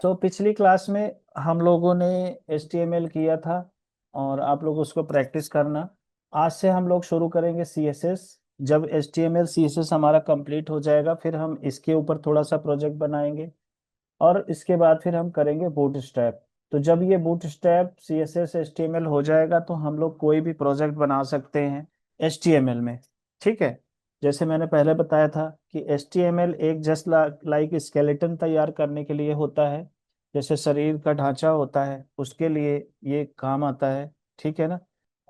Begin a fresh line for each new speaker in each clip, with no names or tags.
तो पिछली क्लास में हम लोगों ने HTML किया था और आप लोग उसको प्रैक्टिस करना। आज से हम लोग शुरू करेंगे CSS। जब HTML CSS हमारा कंप्लीट हो जाएगा फिर हम इसके ऊपर थोड़ा सा प्रोजेक्ट बनाएंगे और इसके बाद फिर हम करेंगे बूटस्ट्रैप। तो जब ये बूटस्ट्रैप CSS HTML हो जाएगा तो हम लोग कोई भी प्रोजेक्ट बना सकते हैं HTML में। ठीक है। जैसे मैंने पहले बताया था कि HTML एक जस्ट लाइक स्केलेटन तैयार करने के लिए होता है। जैसे शरीर का ढांचा होता है उसके लिए ये काम आता है। ठीक है ना।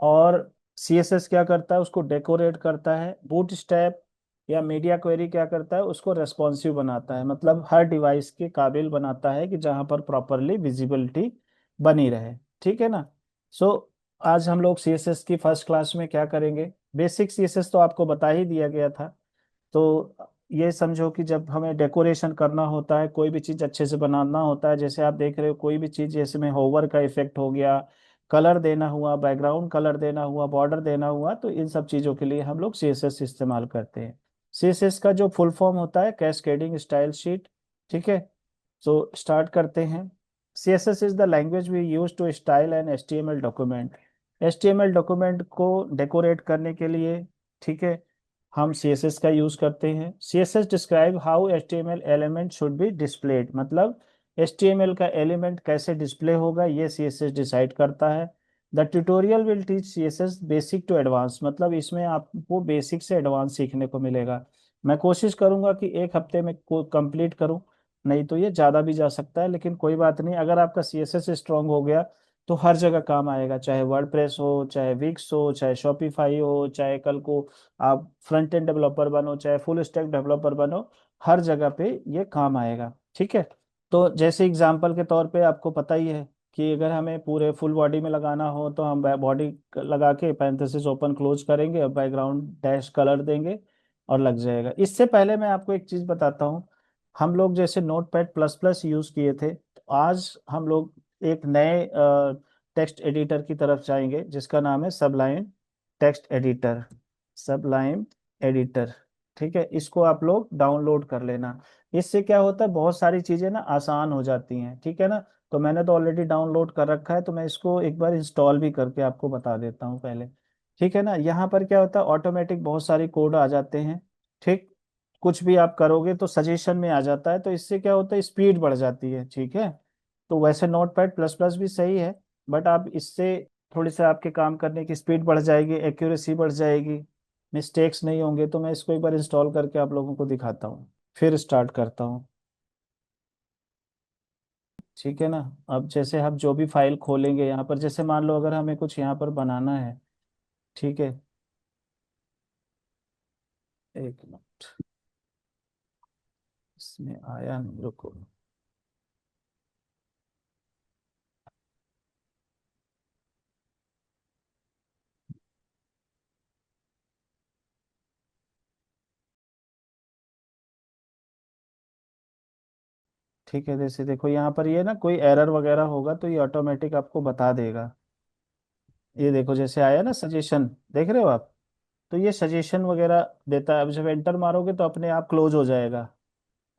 और CSS क्या करता है, उसको डेकोरेट करता है। बूटस्ट्रैप या मीडिया क्वेरी क्या करता है, उसको रेस्पॉन्सिव बनाता है, मतलब हर डिवाइस के काबिल बनाता है कि जहां पर प्रॉपरली विजिबिलिटी बनी रहे। ठीक है ना। सो आज हम लोग CSS की फर्स्ट क्लास में क्या करेंगे, बेसिक CSS तो आपको बता ही दिया गया था। तो ये समझो कि जब हमें डेकोरेशन करना होता है, कोई भी चीज़ अच्छे से बनाना होता है, जैसे आप देख रहे हो कोई भी चीज़, जैसे में होवर का इफेक्ट हो गया, कलर देना हुआ, बैकग्राउंड कलर देना हुआ, बॉर्डर देना हुआ, तो इन सब चीज़ों के लिए हम लोग CSS इस्तेमाल करते हैं। CSS का जो फुल फॉर्म होता है कैस्केडिंग स्टाइल शीट। ठीक है। तो स्टार्ट करते हैं। CSS is the language we use to style and HTML document. HTML document को डेकोरेट करने के लिए, ठीक है, हम CSS का यूज करते हैं। CSS describe how HTML element should be displayed, मतलब HTML का एलिमेंट कैसे डिस्प्ले होगा ये CSS डिसाइड करता है। The tutorial will teach CSS basic to advance, मतलब इसमें आपको बेसिक से एडवांस सीखने को मिलेगा। मैं कोशिश करूंगा कि एक हफ्ते में को कंप्लीट करूं, नहीं तो ये ज़्यादा भी जा सकता है, लेकिन कोई बात नहीं। अगर आपका CSS स्ट्रांग हो गया तो हर जगह काम आएगा, चाहे वर्डप्रेस हो, चाहे विक्स हो, चाहे शॉपिफाई हो, चाहे कल को आप फ्रंट एंड डेवलपर बनो, चाहे फुल स्टैक डेवलपर बनो, हर जगह पे ये काम आएगा। ठीक है। तो जैसे एग्जांपल के तौर पे आपको पता ही है कि अगर हमें पूरे फुल बॉडी में लगाना हो तो हम बॉडी लगा के पैरेंथेसिस ओपन क्लोज करेंगे और बैकग्राउंड डैश कलर देंगे और लग जाएगा। इससे पहले मैं आपको एक चीज़ बताता हूँ। हम लोग जैसे नोटपैड प्लस प्लस यूज़ किए थे, तो आज हम लोग एक नए टेक्स्ट एडिटर की तरफ जाएंगे जिसका नाम है सबलाइन टेक्स्ट एडिटर। सबलाइन एडिटर। ठीक है, इसको आप लोग डाउनलोड कर लेना। इससे क्या होता है, बहुत सारी चीज़ें ना आसान हो जाती हैं। ठीक है ना। तो मैंने तो ऑलरेडी डाउनलोड कर रखा है, तो मैं इसको एक बार इंस्टॉल भी करके आपको बता देता हूँ पहले। ठीक है ना। यहाँ पर क्या होता है, ऑटोमेटिक बहुत सारी कोड आ जाते हैं। ठीक। कुछ भी आप करोगे तो सजेशन में आ जाता है, तो इससे क्या होता है, स्पीड बढ़ जाती है। ठीक है। तो वैसे नोटपैड प्लस प्लस भी सही है, बट आप इससे थोड़ी सा आपके काम करने की स्पीड बढ़ जाएगी, एक्यूरेसी बढ़ जाएगी, मिस्टेक्स नहीं होंगे। तो मैं इसको एक बार इंस्टॉल करके आप लोगों को दिखाता हूँ, फिर स्टार्ट करता हूँ। ठीक है ना। अब जैसे हम जो भी फाइल खोलेंगे यहाँ पर, जैसे मान लो अगर हमें कुछ यहाँ पर बनाना है। ठीक है। एक मिनट, इसमें आया नहीं, रुको। ठीक है, जैसे देखो यहाँ पर ये ना कोई एरर वगैरह होगा तो ये ऑटोमेटिक आपको बता देगा। ये देखो जैसे आया ना सजेशन, देख रहे हो आप। तो ये सजेशन वगैरह देता है। अब जब एंटर मारोगे तो अपने आप क्लोज हो जाएगा।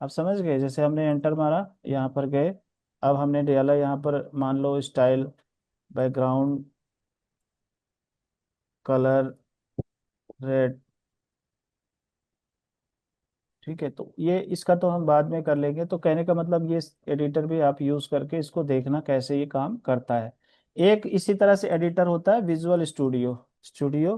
आप समझ गए, जैसे हमने एंटर मारा, यहाँ पर गए। अब हमने डाला यहाँ पर मान लो स्टाइल, बैकग्राउंड कलर रेड। ठीक है। तो ये इसका तो हम बाद में कर लेंगे। तो कहने का मतलब ये एडिटर भी आप यूज करके इसको देखना कैसे ये काम करता है। एक इसी तरह से एडिटर होता है visual studio, studio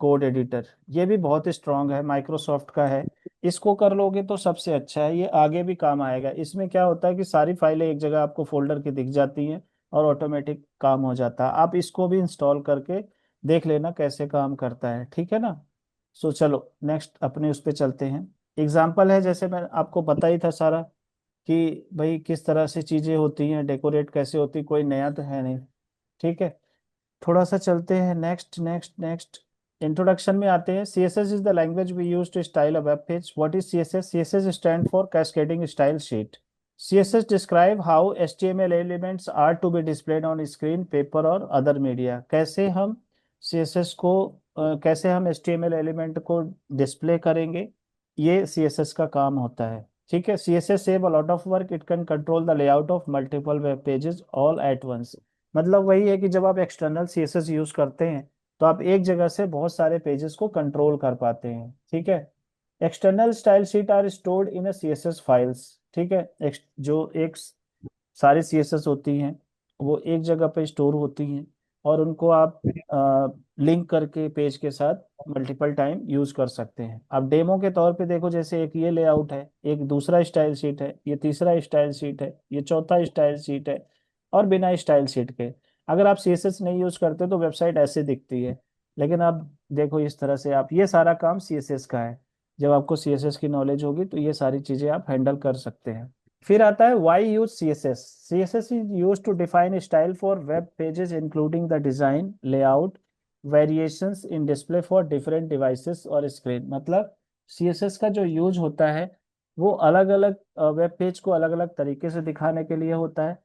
code editor. ये भी बहुत स्ट्रांग है, माइक्रोसॉफ्ट का है। इसको कर लोगे तो सबसे अच्छा है, ये आगे भी काम आएगा। इसमें क्या होता है कि सारी फाइलें एक जगह आपको फोल्डर की दिख जाती हैं और ऑटोमेटिक काम हो जाता है। आप इसको भी इंस्टॉल करके देख लेना कैसे काम करता है। ठीक है ना। सो चलो नेक्स्ट अपने उस पे चलते हैं। एग्जाम्पल है, जैसे मैं आपको पता ही था सारा कि भाई किस तरह से चीजें होती हैं, डेकोरेट कैसे होती, कोई नया तो है नहीं। ठीक है। थोड़ा सा चलते हैं नेक्स्ट नेक्स्ट नेक्स्ट। इंट्रोडक्शन में आते हैं। CSS is the language we use to style a web page. What is CSS? CSS stand for cascading style sheet. CSS describe how HTML elements are to be displayed on screen, paper और other media। कैसे हम CSS को कैसे हम HTML element को display करेंगे, ये CSS का काम होता है। ठीक है, CSS save a lot of work, it can control the layout of multiple web pages all at once. मतलब वही है कि जब आप एक्सटर्नल CSS यूज करते हैं तो आप एक जगह से बहुत सारे पेजेस को कंट्रोल कर पाते हैं। ठीक है। External style sheet are stored in CSS files. ठीक है। जो एक सारी CSS होती हैं वो एक जगह पे स्टोर होती हैं, और उनको आप लिंक करके पेज के साथ मल्टीपल टाइम यूज कर सकते हैं। अब डेमो के तौर पे देखो, जैसे एक ये लेआउट है, एक दूसरा स्टाइल शीट है, ये तीसरा स्टाइल शीट है, ये चौथा स्टाइल शीट है, और बिना स्टाइल शीट के अगर आप CSS नहीं यूज करते तो वेबसाइट ऐसे दिखती है। लेकिन आप देखो इस तरह से, आप ये सारा काम CSS का है। जब आपको CSS की नॉलेज होगी तो ये सारी चीजें आप हैंडल कर सकते हैं। फिर आता है why use CSS। CSS is use to define style for web pages including the design, layout, variations in display for different devices और स्क्रीन। मतलब CSS का जो यूज होता है वो अलग अलग वेब पेज को अलग अलग तरीके से दिखाने के लिए होता है।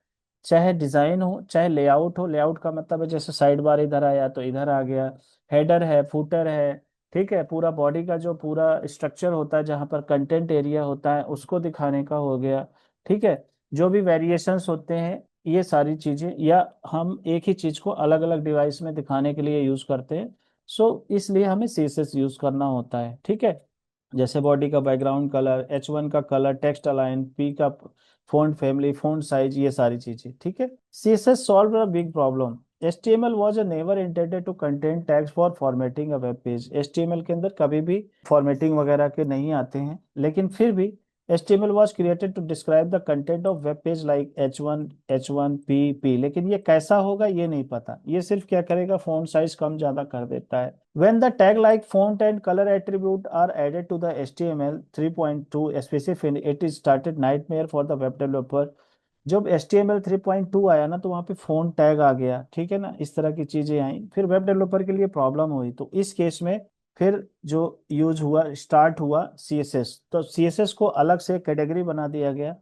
चाहे डिजाइन हो, चाहे लेआउट हो। लेआउट का मतलब है जैसे साइड बार इधर आया तो इधर आ गया, हेडर है, फुटर है। ठीक है, पूरा बॉडी का जो पूरा स्ट्रक्चर होता है जहाँ पर कंटेंट एरिया होता है उसको दिखाने का हो गया। ठीक है। जो भी वेरिएशंस होते हैं ये सारी चीजें, या हम एक ही चीज को अलग अलग डिवाइस में दिखाने के लिए यूज करते हैं। सो इसलिए हमें CSS यूज करना होता है। ठीक है। जैसे बॉडी का बैकग्राउंड कलर, H1 का कलर, टेक्स्ट अलाइन, P का फॉन्ट फैमिली, फॉन्ट साइज, ये सारी चीजें। ठीक है। CSS solved a big problem. HTML was a never intended to contain tags for formatting a web page. HTML के अंदर कभी भी फॉर्मेटिंग वगैरह के नहीं आते हैं, लेकिन फिर भी HTML was created to describe the content of web page like H1, H1, P। लेकिन ये कैसा होगा ये नहीं पता, ये सिर्फ क्या करेगा, फॉन्ट साइज कम ज्यादा कर देता है। When the tag like font and color attribute are added to the HTML 3.2 specific, it is started nightmare for the web developer। जब HTML 3.2 आया ना तो वहां पे फोन टैग आ गया, ठीक है ना, इस तरह की चीजें आई, फिर वेब डेवलपर के लिए प्रॉब्लम हुई। तो इस केस में फिर जो यूज हुआ, स्टार्ट हुआ CSS। तो CSS को अलग से कैटेगरी बना दिया गया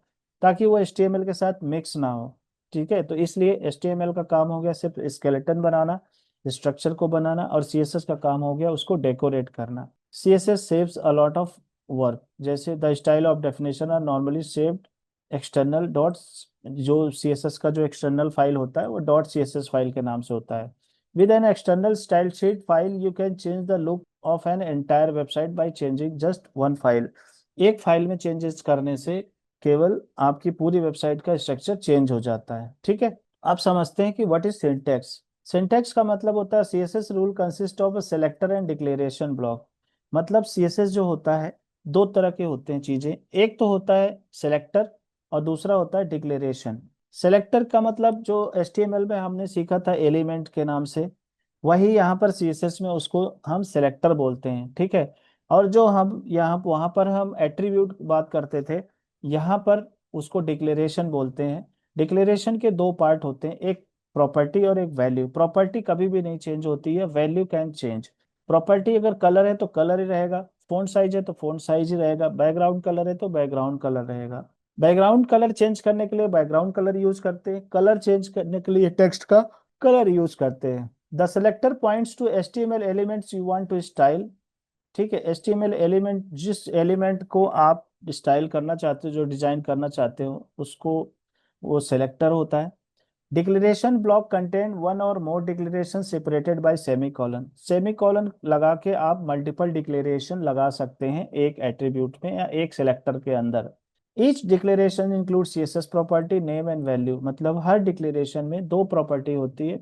ताकि वो HTML के साथ मिक्स ना हो। ठीक है। तो इसलिए HTML का काम हो गया सिर्फ स्केलेटन बनाना, स्ट्रक्चर को बनाना, और CSS का काम हो गया उसको डेकोरेट करना। CSS saves a lot of work. जैसे the style of definition are normally saved external dots. जो CSS का जो एक्सटर्नल फाइल होता है वो डॉट CSS फाइल के नाम से होता है। With N external style sheet file you can change the look of an entire website by changing just one file. एक फाइल में चेंजेस करने से केवल आपकी पूरी वेबसाइट का स्ट्रक्चर चेंज हो जाता है। ठीक है। आप समझते हैं कि व्हाट इज सिंटैक्स। सिंटैक्स का मतलब होता है CSS rule consist of a selector and declaration block. मतलब CSS जो होता है दो तरह के होते हैं चीजें, एक तो होता है सेलेक्टर और दूसरा होता है डिक्लेरेशन। सेलेक्टर का मतलब जो HTML में हमने सीखा था एलिमेंट के नाम से, वही यहाँ पर CSS में उसको हम सेलेक्टर बोलते हैं। ठीक है। और जो हम यहाँ वहाँ पर हम एट्रीब्यूट बात करते थे, यहाँ पर उसको डिक्लेरेशन बोलते हैं। डिक्लेरेशन के दो पार्ट होते हैं, एक प्रॉपर्टी और एक वैल्यू। प्रॉपर्टी कभी भी नहीं चेंज होती है, वैल्यू कैन चेंज। प्रॉपर्टी अगर कलर है तो कलर ही रहेगा, फोंट साइज है तो फोंट साइज ही रहेगा, बैकग्राउंड कलर है तो बैकग्राउंड कलर रहेगा। बैकग्राउंड कलर चेंज करने के लिए बैकग्राउंड कलर यूज करते हैं, कलर चेंज करने के लिए टेक्स्ट का कलर यूज करते हैं। The selector points to HTML elements you want to style. ठीक है। HTML एलिमेंट, जिस एलिमेंट को आप स्टाइल करना चाहते हो, जो डिजाइन करना चाहते हो, उसको वो सेलेक्टर होता है। डिक्लेरेशन ब्लॉक कंटेन वन और more declaration separated by semicolon. Semicolon लगा के आप मल्टीपल डिक्लेरेशन लगा सकते हैं एक एट्रीब्यूट में या एक सेलेक्टर के अंदर। Each declaration include CSS property name and value. मतलब हर डिक्लेरेशन में दो प्रॉपर्टी होती है,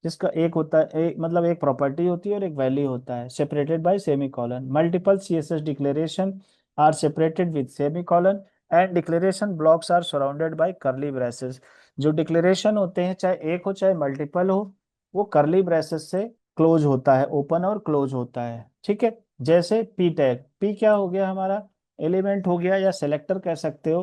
जिसका एक होता है एक, मतलब एक प्रॉपर्टी होती है और एक वैल्यू होता है, separated by semicolon. Multiple CSS declaration are separated with semicolon and declaration blocks are surrounded by curly braces. जो डिक्लेरेशन होते हैं चाहे एक हो चाहे मल्टीपल हो, वो करली ब्रेसेस से क्लोज होता है, ओपन और क्लोज होता है। ठीक है। जैसे P टैग, P क्या हो गया हमारा, एलिमेंट हो गया या सेलेक्टर कह सकते हो।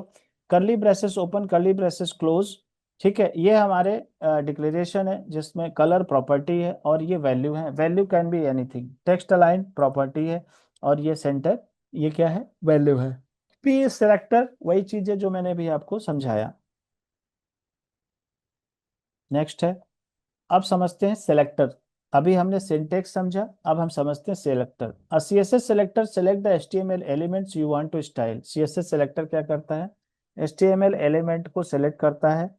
करली ब्रेसेस ओपन, करली ब्रेसेस क्लोज। ठीक है। ये हमारे डिक्लेरेशन है जिसमें कलर प्रॉपर्टी है और ये वैल्यू है। Value can be anything. Text align property है और ये सेंटर, ये क्या है, वैल्यू है। P सेलेक्टर वही चीज है जो मैंने भी आपको समझाया। नेक्स्ट है, अब समझते हैं सेलेक्टर। अभी हमने सिंटेक्स समझा, अब हम समझते हैं selector. A CSS selector select the HTML elements you want to style. CSS selector क्या करता है, एचटीएमएल एलिमेंट को सेलेक्ट करता है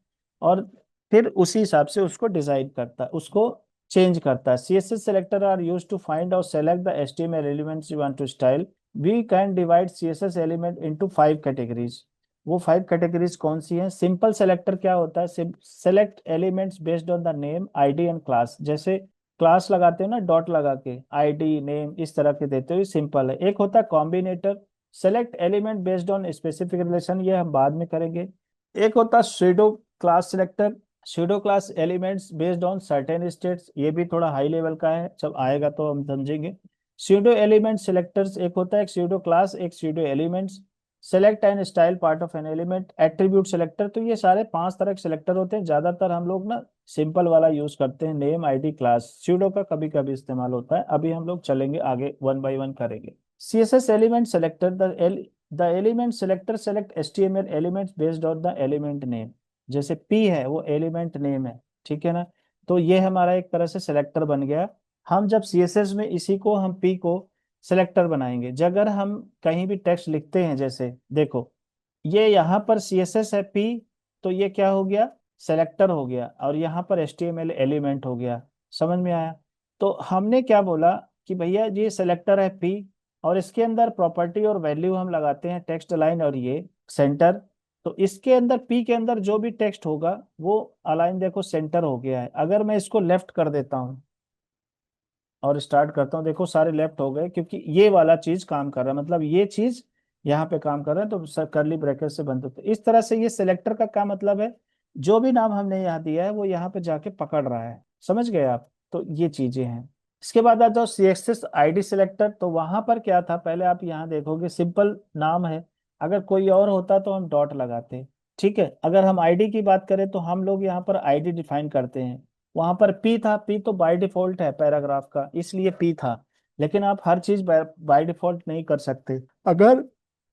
और फिर उसी हिसाब से उसको डिजाइन करता है, उसको चेंज करता है। CSS selector are used to find और select the HTML elements you want to style. We can divide CSS element into 5 categories. वो 5 कैटेगरीज कौन सी हैं? सिंपल सेलेक्टर क्या होता है, select elements based on the name ID and class. जैसे class लगाते हो ना डॉट लगा के, आईडी नेम इस तरह के देते हो, ये सिंपल है। एक होता है combinator, select element based on specific relation, ये हम बाद में करेंगे। एक होता है pseudo class selector, pseudo class elements based on certain states, ये भी थोड़ा हाई लेवल का है, जब आएगा तो हम समझेंगे। स्यूडो एलिमेंट सिलेक्टर्स, एक होता है एक स्यूडो क्लास एक pseudo elements. Select and style part of an element, attribute selector. तो ये सारे 5 तरह के सिलेक्टर होते हैं, ज्यादातर हम लोग ना सिंपल वाला यूज करते हैं, नेम आईडी क्लास। स्यूडो का कभी कभी इस्तेमाल होता है, अभी हम लोग चलेंगे आगे, वन बाय वन करेंगे। CSS element selector, the element selector select HTML elements based on the element name. जैसे पी है वो एलिमेंट नेम है, ठीक है ना, तो ये हमारा एक तरह से सेलेक्टर बन गया। हम जब सीएसएस में इसी को हम पी को सेलेक्टर बनाएंगे, जब अगर हम कहीं भी टेक्स्ट लिखते हैं, जैसे देखो ये यहाँ पर सीएसएस है पी, तो ये क्या हो गया, सेलेक्टर हो गया, और यहाँ पर एचटीएमएल एलिमेंट हो गया। समझ में आया? तो हमने क्या बोला कि भैया ये सेलेक्टर है पी, और इसके अंदर प्रॉपर्टी और वैल्यू हम लगाते हैं टेक्स्ट लाइन और ये सेंटर। तो इसके अंदर पी के अंदर जो भी टेक्स्ट होगा वो अलाइन देखो सेंटर हो गया है। अगर मैं इसको लेफ्ट कर देता हूँ और स्टार्ट करता हूँ, देखो सारे लेफ्ट हो गए, क्योंकि ये वाला चीज काम कर रहा है, मतलब ये चीज यहाँ पे काम कर रहा है, तो करली ब्रैकेट से बंद होते हैं। इस तरह से ये सिलेक्टर का क्या मतलब है, जो भी नाम हमने यहाँ दिया है वो यहाँ पे जाके पकड़ रहा है। समझ गए आप? तो ये चीजें हैं। इसके बाद आ जाओ सीएसएस आईडी सिलेक्टर। तो वहां पर क्या था, पहले आप यहाँ देखोगे सिंपल नाम है, अगर कोई और होता तो हम डॉट लगाते, ठीक है। अगर हम आईडी की बात करें तो हम लोग यहाँ पर आईडी डिफाइन करते हैं। वहां पर पी था, पी तो बाय डिफॉल्ट है पैराग्राफ का, इसलिए पी था। लेकिन आप हर चीज बाय डिफॉल्ट नहीं कर सकते। अगर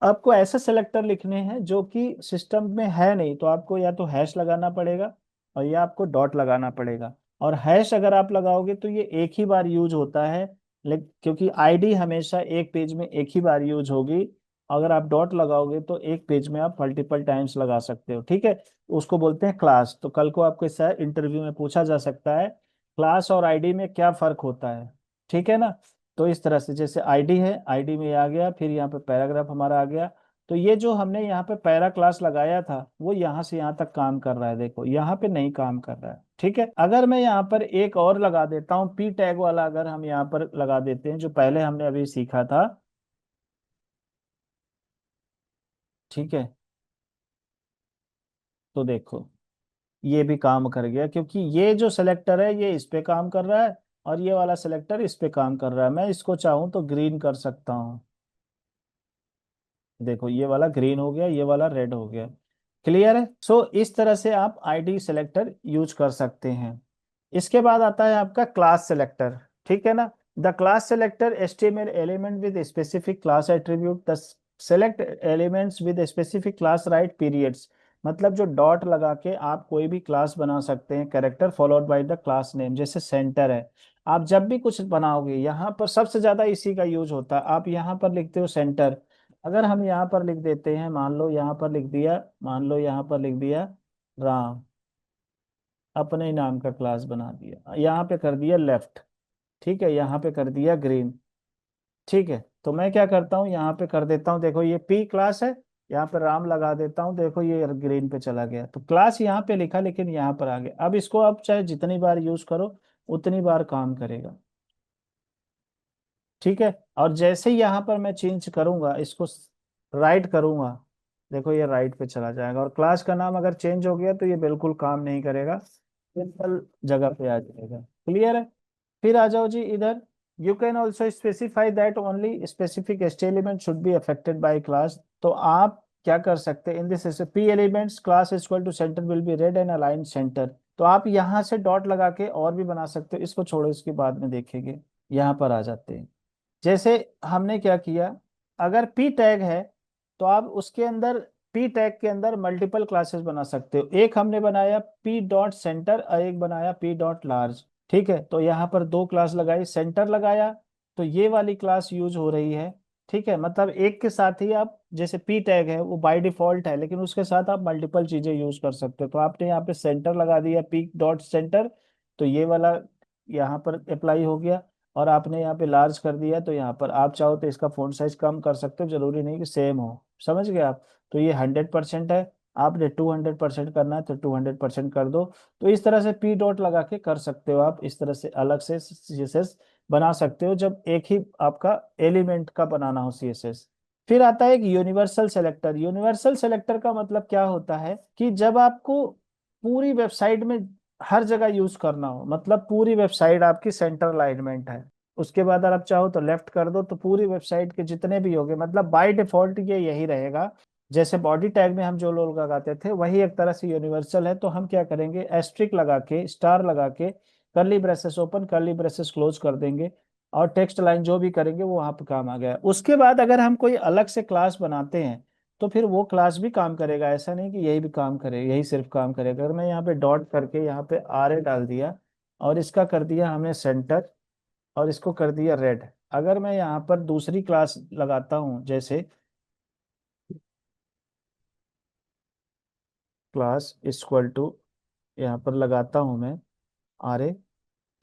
आपको ऐसे सेलेक्टर लिखने हैं जो कि सिस्टम में है नहीं, तो आपको या तो हैश लगाना पड़ेगा और या आपको डॉट लगाना पड़ेगा। और हैश अगर आप लगाओगे तो ये एक ही बार यूज होता है, लेकिन क्योंकि आईडी हमेशा एक पेज में एक ही बार यूज होगी। अगर आप डॉट लगाओगे तो एक पेज में आप मल्टीपल टाइम्स लगा सकते हो, ठीक है। उसको बोलते हैं क्लास। तो कल को आपको इससे इंटरव्यू में पूछा जा सकता है क्लास और आईडी में क्या फर्क होता है, ठीक है ना। तो इस तरह से जैसे आईडी है, आईडी में ये आ गया, फिर यहाँ पे पैराग्राफ हमारा आ गया। तो ये जो हमने यहाँ पे पैरा क्लास लगाया था वो यहाँ से यहाँ तक काम कर रहा है, देखो यहाँ पे नहीं काम कर रहा है, ठीक है। अगर मैं यहाँ पर एक और लगा देता हूँ पी टैग वाला, अगर हम यहाँ पर लगा देते हैं जो पहले हमने अभी सीखा था, ठीक है, तो देखो ये भी काम कर गया, क्योंकि ये जो सिलेक्टर है ये इस पे काम कर रहा है और ये वाला सिलेक्टर इस पे काम कर रहा है। मैं इसको चाहूँ तो ग्रीन कर सकता हूँ, देखो ये वाला ग्रीन हो गया, ये वाला रेड हो गया। क्लियर है? सो इस तरह से आप आईडी सिलेक्टर यूज कर सकते हैं। इसके बाद आता है आपका क्लास सिलेक्टर, ठीक है ना। The class selector HTML element with specific class attribute, the select elements with specific class right periods. मतलब जो डॉट लगा के आप कोई भी क्लास बना सकते हैं, character followed by the class name. जैसे सेंटर है, आप जब भी कुछ बनाओगे यहाँ पर सबसे ज्यादा इसी का यूज होता है। आप यहाँ पर लिखते हो सेंटर, अगर हम यहाँ पर लिख देते हैं, मान लो यहाँ पर लिख दिया, मान लो यहाँ पर लिख दिया राम, अपने ही नाम का क्लास बना दिया, यहाँ पे कर दिया लेफ्ट, ठीक है, यहाँ पे कर दिया ग्रीन, ठीक है। तो मैं क्या करता हूँ, यहाँ पे कर देता हूँ, देखो ये पी क्लास है, यहाँ पे राम लगा देता हूँ, देखो ये ग्रीन पे चला गया। तो क्लास यहाँ पे लिखा लेकिन यहाँ पर आ गया। अब इसको आप चाहे जितनी बार यूज करो उतनी बार काम करेगा, ठीक है। और जैसे ही यहाँ पर मैं चेंज करूंगा, इसको राइट करूंगा, देखो ये राइट पे चला जाएगा। और क्लास का नाम अगर चेंज हो गया तो ये बिल्कुल काम नहीं करेगा, सिंपल जगह पे आ जाएगा। क्लियर है? फिर आ जाओ जी इधर। You can also specify that only specific HT element should be affected by class. तो आप क्या कर सकते हैं, in this p elements class equal to centre will be red and align centre. तो आप यहाँ से डॉट लगा के और भी बना सकते हो, इसको छोड़ो, इसके बाद में देखेंगे। यहाँ पर आ जाते हैं। जैसे हमने क्या किया, अगर पी टैग है तो आप उसके अंदर पी टैग के अंदर मल्टीपल क्लासेस बना सकते हो। एक हमने बनाया पी डॉट सेंटर और एक बनाया पी डॉट लार्ज। ठीक है, तो यहाँ पर दो क्लास लगाई, सेंटर लगाया, तो ये वाली क्लास यूज हो रही है। ठीक है, मतलब एक के साथ ही आप, जैसे पी टैग है वो बाय डिफॉल्ट है, लेकिन उसके साथ आप मल्टीपल चीजें यूज कर सकते हो। तो आपने यहाँ पे सेंटर लगा दिया, पी डॉट सेंटर, तो ये वाला यहाँ पर अप्लाई हो गया। और आपने यहाँ पे लार्ज कर दिया, तो यहाँ पर आप चाहो तो इसका फॉन्ट साइज कम कर सकते हो, जरूरी नहीं कि सेम हो। समझ गए आप? तो ये 100% है, आपने 200% करना है तो 200% कर दो। तो इस तरह से पी डॉट लगा के कर सकते हो आप, इस तरह से अलग से सीएसएस बना सकते हो जब एक ही आपका एलिमेंट का बनाना हो सीएसएस। फिर आता है एक यूनिवर्सल सेलेक्टर। यूनिवर्सल सेलेक्टर का मतलब क्या होता है कि जब आपको पूरी वेबसाइट में हर जगह यूज करना हो, मतलब पूरी वेबसाइट आपकी सेंटर अलाइनमेंट है, उसके बाद अगर आप चाहो तो लेफ्ट कर दो, तो पूरी वेबसाइट के जितने भी होंगे, मतलब बाय डिफॉल्ट ये यही रहेगा। जैसे बॉडी टैग में हम जो लोग लगाते थे वही एक तरह से यूनिवर्सल है, तो हम क्या करेंगे, एस्ट्रिक लगा के, स्टार लगा के, curly braces open curly braces close कर देंगे, और टेक्स्ट लाइन जो भी करेंगे वो वहां पे काम आ गया। उसके बाद अगर हम कोई अलग से क्लास बनाते हैं तो फिर वो क्लास भी काम करेगा, ऐसा नहीं कि यही भी काम करे, यही सिर्फ काम करेगा। अगर मैं यहाँ पे डॉट करके यहाँ पे आर ए डाल दिया, और इसका कर दिया हमने सेंटर, और इसको कर दिया रेड। अगर मैं यहाँ पर दूसरी क्लास लगाता हूँ, जैसे क्लास इक्वल टू, यहाँ पर लगाता हूँ मैं आर ए,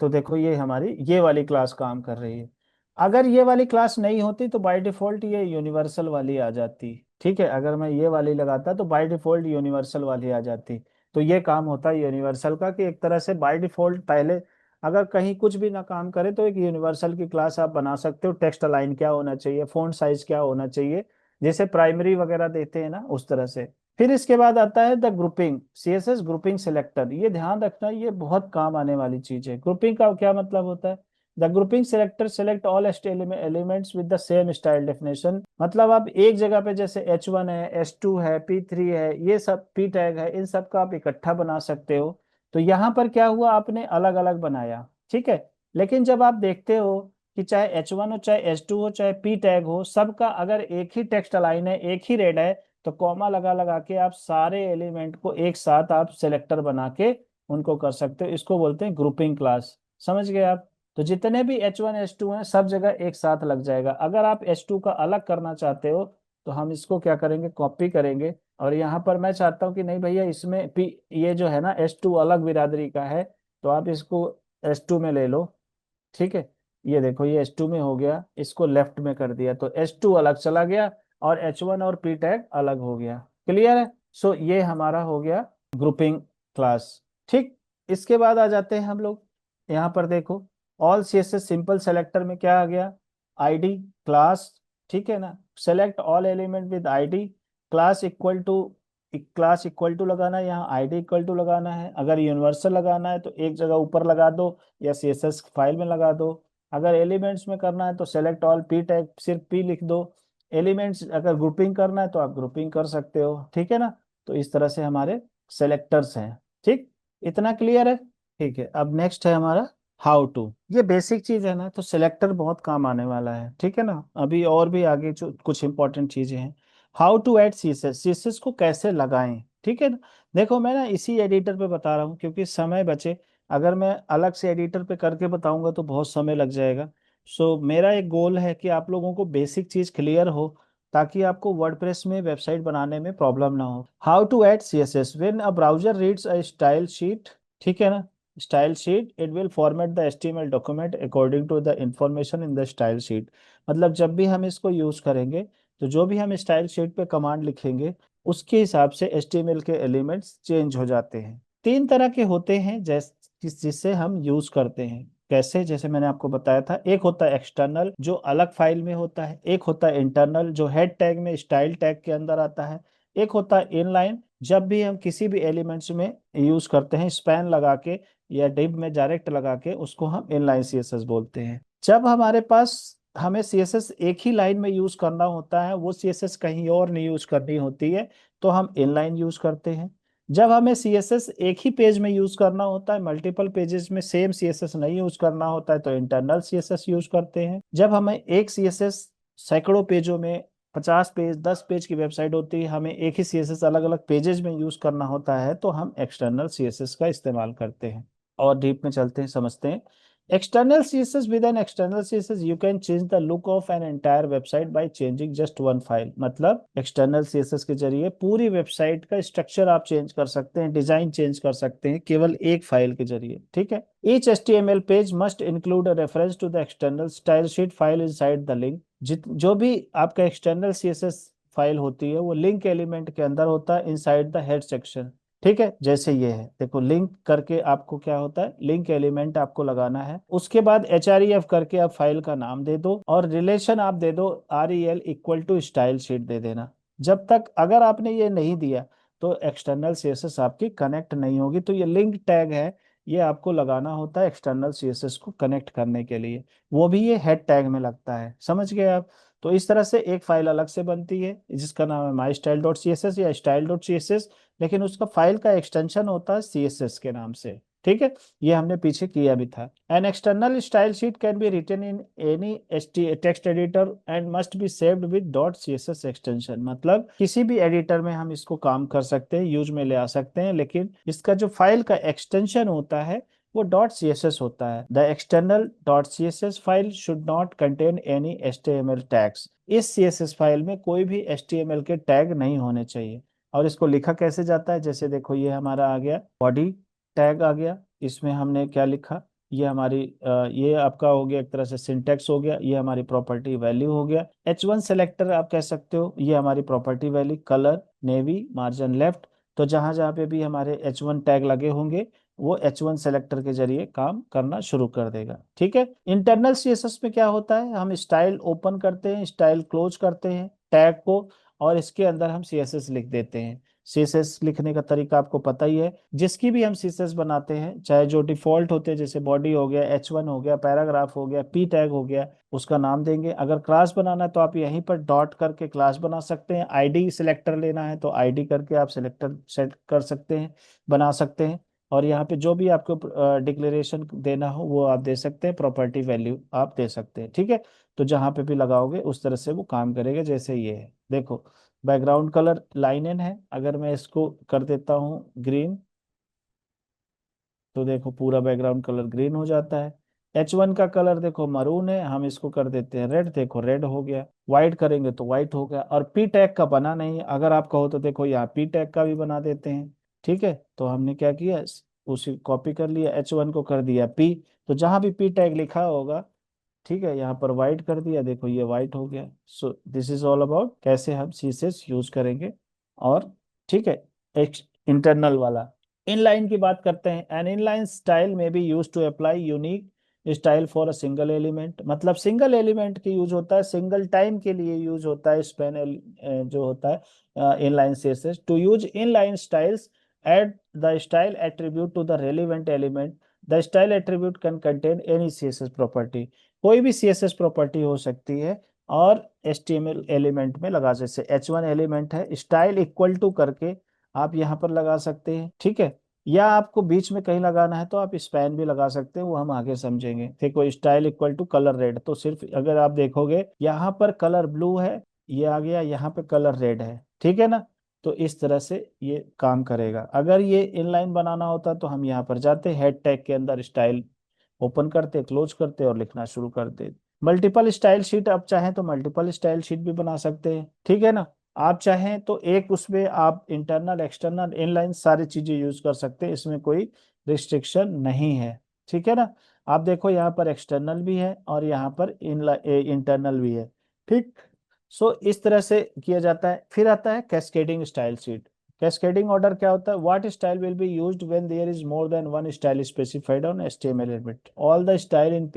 तो देखो ये हमारी ये वाली क्लास काम कर रही है। अगर ये वाली क्लास नहीं होती तो बाय डिफॉल्ट ये यूनिवर्सल वाली आ जाती। ठीक है, अगर मैं ये वाली लगाता तो बाय डिफॉल्ट यूनिवर्सल वाली आ जाती। तो ये काम होता है यूनिवर्सल का, कि एक तरह से बाय डिफॉल्ट पहले अगर कहीं कुछ भी ना काम करे तो एक यूनिवर्सल की क्लास आप बना सकते हो। टेक्स्ट अलाइन क्या होना चाहिए, फॉन्ट साइज क्या होना चाहिए, जैसे प्राइमरी वगैरह देते हैं ना उस तरह से। फिर इसके बाद आता है the grouping, CSS grouping selector. ये ध्यान रखना, ये बहुत काम आने वाली चीज है। ग्रुपिंग का क्या मतलब होता है, the grouping selector select all elements with the same style definition. मतलब आप एक जगह पे जैसे H1 है, H2 है, P3 है, ये सब पी टैग है, इन सब का आप इकट्ठा बना सकते हो। तो यहाँ पर क्या हुआ, आपने अलग अलग बनाया, ठीक है। लेकिन जब आप देखते हो कि चाहे H1 हो, चाहे H2 हो, चाहे पी टैग हो, सबका अगर एक ही टेक्स्ट अलाइन है, एक ही रेड है, तो कॉमा लगा लगा के आप सारे एलिमेंट को एक साथ आप सेलेक्टर बना के उनको कर सकते हो। इसको बोलते हैं ग्रुपिंग क्लास। समझ गए आप? तो जितने भी H1 H2 हैं सब जगह एक साथ लग जाएगा। अगर आप H2 का अलग करना चाहते हो तो हम इसको क्या करेंगे, कॉपी करेंगे, और यहाँ पर मैं चाहता हूँ कि नहीं भैया इसमें पी, ये जो है ना H2 अलग बिरादरी का है, तो आप इसको H2 में ले लो। ठीक है, ये देखो ये H2 में हो गया, इसको लेफ्ट में कर दिया तो H2 अलग चला गया, और H1 और पी टैग अलग हो गया। क्लियर है? सो ये हमारा हो गया ग्रुपिंग क्लास। ठीक, इसके बाद आ जाते हैं हम लोग, यहाँ पर देखो ऑल सीएसएस सिंपल सेलेक्टर में क्या आ गया, आईडी क्लास। ठीक है ना, select all element with ID, class equal to, class equal to लगाना है, यहाँ आईडी इक्वल टू लगाना है। अगर यूनिवर्सल लगाना है तो एक जगह ऊपर लगा दो या सीएसएस फाइल में लगा दो। अगर एलिमेंट्स में करना है तो सेलेक्ट ऑल पी टैग, सिर्फ पी लिख दो। एलिमेंट्स अगर ग्रुपिंग करना है तो आप ग्रुपिंग कर सकते हो। ठीक है ना, तो इस तरह से हमारे सेलेक्टर्स हैं। ठीक, इतना क्लियर है? ठीक है, अब नेक्स्ट है हमारा हाउ टू। ये बेसिक चीज है ना, तो सिलेक्टर बहुत काम आने वाला है। ठीक है ना, अभी और भी आगे जो कुछ इंपॉर्टेंट चीजें हैं। How to add CSS, CSS को कैसे लगाएं। ठीक है ना, देखो मैं ना इसी एडिटर पे बता रहा हूँ क्योंकि समय बचे। अगर मैं अलग से एडिटर पे करके बताऊंगा तो बहुत समय लग जाएगा। सो मेरा एक गोल है कि आप लोगों को बेसिक चीज क्लियर हो, ताकि आपको वर्डप्रेस में वेबसाइट बनाने में प्रॉब्लम ना हो। How to add CSS when a browser reads a style sheet. ठीक है ना, style sheet it will format the HTML document according to the information in the style sheet. मतलब जब भी हम इसको यूज करेंगे तो जो भी हम स्टाइल शीट पे कमांड लिखेंगे उसके हिसाब से एचटीएमएल के एलिमेंट्स चेंज हो जाते हैं। तीन तरह के होते हैं जिससे हम यूज करते हैं। कैसे, जैसे मैंने आपको बताया था, एक होता है एक्सटर्नल जो अलग फाइल में होता है, एक होता है इंटरनल जो हेड टैग में स्टाइल टैग के अंदर आता है, एक होता है इनलाइन जब भी हम किसी भी एलिमेंट्स में यूज करते हैं, स्पैन लगा के या डिव में डायरेक्ट लगा के, उसको हम इनलाइन सीएसएस बोलते हैं। जब हमारे पास हमें सीएसएस एक ही लाइन में यूज करना होता है, वो सीएसएस कहीं और नहीं यूज करनी होती है, तो हम इनलाइन यूज करते हैं। जब हमें सीएसएस एक ही पेज में यूज करना होता है, मल्टीपल पेजेस में सेम सीएसएस नहीं यूज करना होता है, तो इंटरनल सीएसएस यूज करते हैं। जब हमें एक सीएसएस सैकड़ों पेजों में, 50 पेज 10 पेज की वेबसाइट होती है, हमें एक ही सीएसएस अलग अलग पेजेस में यूज करना होता है, तो हम एक्सटर्नल सीएसएस का इस्तेमाल करते हैं। और डीप में चलते हैं, समझते हैं। External CSS, with an external CSS you can change the look of an entire website by changing just one file. मतलब एक्सटर्नल सीएसएस के जरिए पूरी वेबसाइट का स्ट्रक्चर आप चेंज कर सकते हैं, डिजाइन चेंज कर सकते हैं केवल एक फाइल के जरिए, ठीक है। Each HTML page must include a reference to the external style sheet file inside the link. जो भी आपका एक्सटर्नल सीएसएस फाइल होती है वो लिंक एलिमेंट के अंदर होता है, इनसाइड द हेड सेक्शन, ठीक है। जैसे ये है, देखो लिंक करके आपको क्या होता है, लिंक एलिमेंट आपको लगाना है। उसके बाद href करके आप फाइल का नाम दे दो और रिलेशन आप दे दो rel equal to style sheet दे देना। जब तक अगर आपने ये नहीं दिया तो एक्सटर्नल सीएसएस आपकी कनेक्ट नहीं होगी। तो ये लिंक टैग है, ये आपको लगाना होता है एक्सटर्नल सीएसएस को कनेक्ट करने के लिए, वो भी ये हेड टैग में लगता है, समझ गए आप। तो इस तरह से एक फाइल अलग से बनती है जिसका नाम है my style dot C S S या style dot C S S, लेकिन उसका फाइल का एक्सटेंशन होता है CSS के नाम से, ठीक है। ये हमने पीछे किया भी था। An external style sheet can be written in any text editor and must be saved with dot CSS extension. मतलब किसी भी एडिटर में हम इसको काम कर सकते हैं, यूज में ले आ सकते हैं, लेकिन इसका जो फाइल का एक्सटेंशन होता है वो डॉट CSS होता है। The external dot CSS file should not contain any HTML tags. इस CSS फाइल में कोई भी HTML के टैग नहीं होने चाहिए। और इसको लिखा कैसे जाता है, जैसे देखो ये हमारा आ गया बॉडी टैग आ गया, इसमें हमने क्या लिखा, ये हमारी ये आपका हो गया एक तरह से सिंटेक्स हो गया, ये हमारी प्रॉपर्टी वैल्यू हो गया। H1 सेलेक्टर आप कह सकते हो, ये हमारी property value, colour navy, margin left. तो जहां जहां पे भी हमारे H1 टैग लगे होंगे वो H1 सेलेक्टर के जरिए काम करना शुरू कर देगा, ठीक है। इंटरनल CSS में क्या होता है, हम स्टाइल ओपन करते हैं, स्टाइल क्लोज करते हैं टैग को, और इसके अंदर हम CSS लिख देते हैं। CSS लिखने का तरीका आपको पता ही है, जिसकी भी हम CSS बनाते हैं चाहे जो डिफॉल्ट होते हैं, जैसे बॉडी हो गया, H1 हो गया, पैराग्राफ हो गया, P टैग हो गया, उसका नाम देंगे। अगर क्लास बनाना है तो आप यहीं पर डॉट करके क्लास बना सकते हैं। ID सिलेक्टर लेना है तो ID करके आप सिलेक्टर सेट कर सकते हैं, बना सकते हैं। और यहाँ पे जो भी आपको डिक्लेरेशन देना हो वो आप दे सकते हैं, प्रॉपर्टी वैल्यू आप दे सकते हैं, ठीक है। तो जहाँ पे भी लगाओगे उस तरह से वो काम करेगा, जैसे ये है देखो। बैकग्राउंड कलर लाइनन है, अगर मैं इसको कर देता हूँ ग्रीन तो देखो पूरा बैकग्राउंड कलर ग्रीन हो जाता है। H1 का कलर देखो मरून है, हम इसको कर देते हैं रेड, देखो रेड हो गया। व्हाइट करेंगे तो व्हाइट हो गया। और पी टैग का बना नहीं है, अगर आप कहो तो देखो यहाँ पी टैग का भी बना देते हैं, ठीक है। तो हमने क्या किया, उसी कॉपी कर लिया, H1 को कर दिया P, तो जहां भी पी टैग लिखा होगा, ठीक है, यहाँ पर व्हाइट कर दिया, देखो ये व्हाइट हो गया। So this is all about कैसे हम CSS यूज करेंगे। और ठीक है, एक इंटरनल वाला इनलाइन की बात करते हैं। An inline style may be use to apply unique style for a single element. मतलब सिंगल एलिमेंट के यूज होता है, सिंगल टाइम के लिए यूज होता है स्पैन जो होता है inline CSS। To use inline styles, add the style attribute to the relevant element. The style attribute can contain any CSS property. कोई भी CSS प्रॉपर्टी हो सकती है और HTML एलिमेंट में लगा, जैसे H1 एलिमेंट है, स्टाइल इक्वल टू करके आप यहाँ पर लगा सकते हैं, ठीक है। या आपको बीच में कहीं लगाना है तो आप स्पैन भी लगा सकते हैं, वो हम आगे समझेंगे। देखो style equal to colour red, तो सिर्फ अगर आप देखोगे यहाँ पर कलर ब्लू है, ये आ गया, यहाँ पे कलर रेड है, ठीक है ना। तो इस तरह से ये काम करेगा। अगर ये इनलाइन बनाना होता तो हम यहाँ पर जाते, हेड टैग के अंदर स्टाइल ओपन करते, क्लोज करते और लिखना शुरू करते। मल्टीपल स्टाइल शीट आप चाहें तो मल्टीपल स्टाइल शीट भी बना सकते हैं, ठीक है ना। आप चाहें तो एक उसमें आप इंटरनल एक्सटर्नल इनलाइन सारी चीजें यूज कर सकते हैं, इसमें कोई रिस्ट्रिक्शन नहीं है, ठीक है ना। आप देखो यहाँ पर एक्सटर्नल भी है और यहाँ पर इंटरनल भी है, ठीक। सो इस तरह से किया जाता है। फिर आता है cascading style sheet. Cascading order क्या होता है, what style will be used when there is more than one style specified on HTML element. All the style in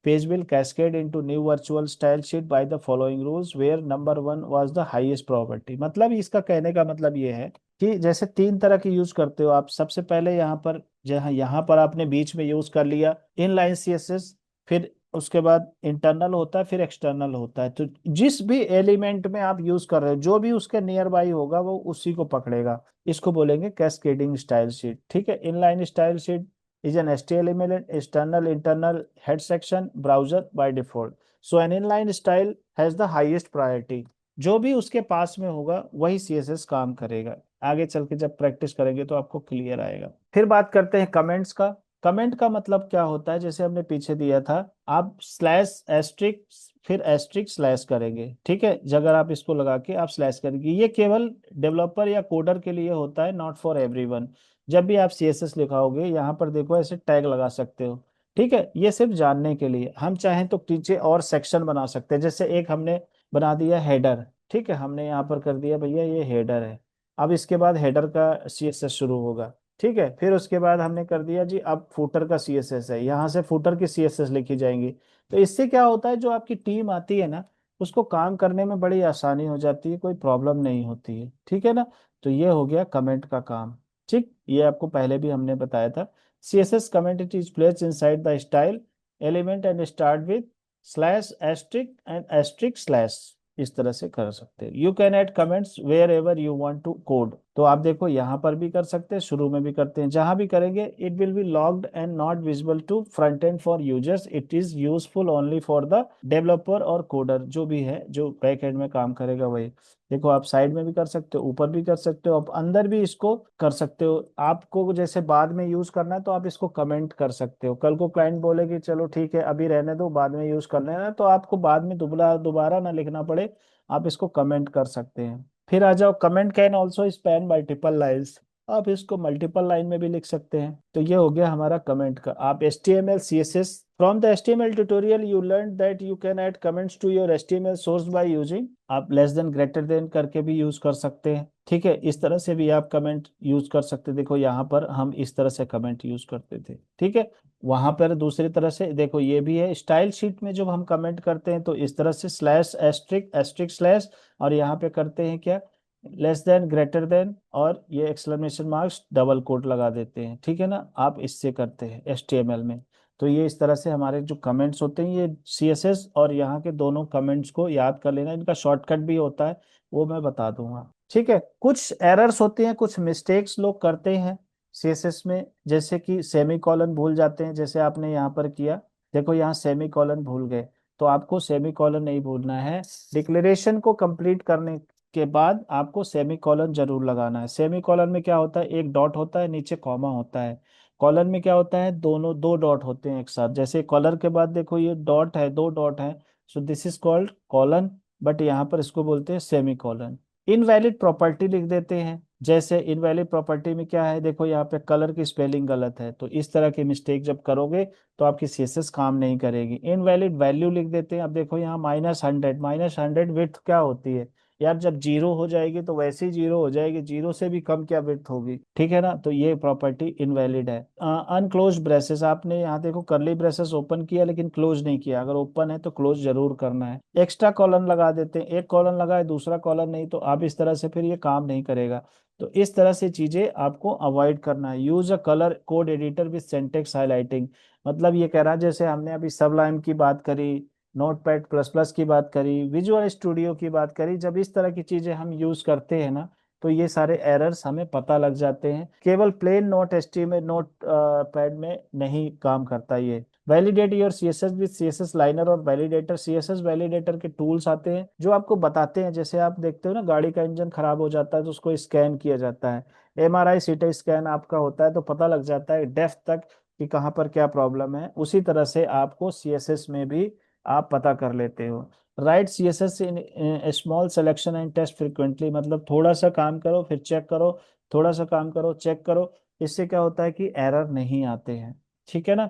page will cascade into new virtual style sheet by the following rules where number one was the highest probability। मतलब इसका कहने का मतलब ये है कि जैसे तीन तरह की यूज करते हो आप। सबसे पहले यहाँ पर, जहाँ यहाँ पर आपने बीच में यूज कर लिया इनलाइन CSS, फिर उसके बाद इंटरनल होता है, फिर एक्सटर्नल होता है। तो जिस भी एलिमेंट में आप यूज कर रहे हो, जो भी उसके नियर बाई होगा वो उसी को पकड़ेगा। इसको बोलेंगे कैस्केडिंग स्टाइल शीट, ठीक है। Inline style sheet is an HTML element, external, internal, head section, browser by default. So an inline style has the highest priority। जो भी उसके पास में होगा वही CSS काम करेगा। आगे चल के जब प्रैक्टिस करेंगे तो आपको क्लियर आएगा। फिर बात करते हैं कमेंट्स का। कमेंट का मतलब क्या होता है, जैसे हमने पीछे दिया था, आप स्लैश एस्ट्रिक फिर एस्ट्रिक स्लैश करेंगे, ठीक है, अगर आप इसको लगा के आप स्लैश करेंगे, ये केवल डेवलपर या कोडर के लिए होता है, नॉट फॉर एवरीवन। जब भी आप सीएसएस लिखाओगे यहाँ पर देखो ऐसे टैग लगा सकते हो, ठीक है, ये सिर्फ जानने के लिए। हम चाहें तो पीछे और सेक्शन बना सकते हैं, जैसे एक हमने बना दिया हेडर, ठीक है, हमने यहाँ पर कर दिया भैया ये हेडर है। अब इसके बाद हेडर का सीएसएस शुरू होगा, ठीक है, फिर उसके बाद हमने कर दिया जी अब फुटर का सीएसएस है, यहाँ से फुटर की सीएसएस लिखी जाएंगी। तो इससे क्या होता है, जो आपकी टीम आती है ना, उसको काम करने में बड़ी आसानी हो जाती है, कोई प्रॉब्लम नहीं होती है, ठीक है ना। तो ये हो गया कमेंट का काम। ठीक, ये आपको पहले भी हमने बताया था। CSS comment it is placed inside the style element and start with slash asterisk and asterisk slash. इस तरह से कर सकते हैं। You can add comments wherever you want to code. तो आप देखो यहाँ पर भी कर सकते हैं, शुरू में भी करते हैं, जहां भी करेंगे it will be logged and not visible to front end for users, it is useful only for the developer और कोडर, जो भी है जो बैक एंड में काम करेगा वही। देखो आप साइड में भी कर सकते हो, ऊपर भी कर सकते हो, आप अंदर भी इसको कर सकते हो। आपको जैसे बाद में यूज करना है तो आप इसको कमेंट कर सकते हो, कल को क्लाइंट बोले कि चलो ठीक है अभी रहने दो बाद में यूज कर लेना, तो आपको बाद में दोबारा दोबारा ना लिखना पड़े, आप इसको कमेंट कर सकते हैं। फिर आ जाओ, comment can also span multiple lines, आप इसको मल्टीपल लाइन में भी लिख सकते हैं। तो ये हो गया हमारा कमेंट का। आप HTML CSS from the HTML tutorial you learn that you can add comments to your HTML source by using, आप लेस देन ग्रेटर देन करके भी यूज कर सकते हैं, ठीक है, इस तरह से भी आप कमेंट यूज कर सकते हैं। देखो यहाँ पर हम इस तरह से कमेंट यूज करते थे, ठीक है। वहां पर दूसरी तरह से देखो ये भी है, स्टाइल शीट में जब हम कमेंट करते हैं तो इस तरह से स्लैश एस्ट्रिक एस्ट्रिक स्लैश, और यहाँ पे करते हैं क्या, लेस देन ग्रेटर देन, और ये एक्सक्लेमेशन मार्क्स डबल कोट लगा देते हैं, ठीक है ना, आप इससे करते हैं HTML में। तो ये इस तरह से हमारे जो कमेंट्स होते हैं, ये CSS और यहाँ के दोनों कमेंट्स को याद कर लेना, इनका शॉर्टकट भी होता है, वो मैं बता दूंगा, ठीक है। कुछ एरर्स होते हैं, कुछ मिस्टेक्स लोग करते हैं CSS में, जैसे कि सेमी कॉलन भूल जाते हैं, जैसे आपने यहाँ पर किया, देखो यहाँ सेमी कॉलन भूल गए, तो आपको सेमी कॉलन नहीं भूलना है, डिक्लेरेशन को कंप्लीट करने के बाद आपको सेमी कॉलन जरूर लगाना है। सेमी कॉलन में क्या होता है, एक डॉट होता है, नीचे कॉमा होता है। कॉलन में क्या होता है, दोनों दो डॉट होते हैं एक साथ, जैसे कॉलर के बाद देखो ये डॉट है, दो डॉट है, so this is called colon, but यहाँ पर इसको बोलते हैं सेमी कॉलन। इनवैलिड प्रॉपर्टी लिख देते हैं, जैसे इनवैलिड प्रॉपर्टी में क्या है, देखो यहाँ पे कलर की स्पेलिंग गलत है, तो इस तरह की मिस्टेक जब करोगे तो आपकी CSS काम नहीं करेगी। इनवैलिड वैल्यू लिख देते हैं, अब देखो यहाँ -100, -100 विड्थ क्या होती है यार, जब जीरो हो जाएगी तो वैसे ही जीरो हो जाएगी, जीरो से भी कम क्या विड्थ होगी, ठीक है ना, तो ये प्रॉपर्टी इनवैलिड है। अनक्लोज ब्रेसेस, आपने यहाँ देखो करली ब्रेसेस ओपन किया लेकिन क्लोज नहीं किया, अगर ओपन है तो क्लोज जरूर करना है। एक्स्ट्रा कॉलन लगा देते हैं, एक कॉलन लगाए दूसरा कॉलन नहीं, तो आप इस तरह से फिर ये काम नहीं करेगा। तो इस तरह से चीजें आपको अवॉइड करना है। Use a colour code editor with syntax highlighting, मतलब ये कह रहा है, जैसे हमने अभी सबलाइम की बात करी, नोटपैड प्लस प्लस की बात करी, विजुअल स्टूडियो की बात करी, जब इस तरह की चीजें हम यूज करते हैं ना, तो ये सारे एरर्स हमें पता लग जाते हैं। केवल plain note HTML notepad में नहीं काम करता ये। Validate your CSS with CSS linter और वैलिडेटर, CSS वैलिडेटर के टूल्स आते हैं जो आपको बताते हैं, जैसे आप देखते हो ना गाड़ी का इंजन खराब हो जाता है तो उसको स्कैन किया जाता है, MRI CT स्कैन आपका होता है तो पता लग जाता है डेप्थ तक कि कहाँ पर क्या प्रॉब्लम है, उसी तरह से आपको CSS में भी आप पता कर लेते हो। Write CSS in small selection and test frequently, मतलब थोड़ा सा काम करो फिर चेक करो, थोड़ा सा काम करो चेक करो, इससे क्या होता है कि एरर नहीं आते हैं, ठीक है ना।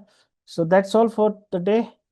So that's all for the day.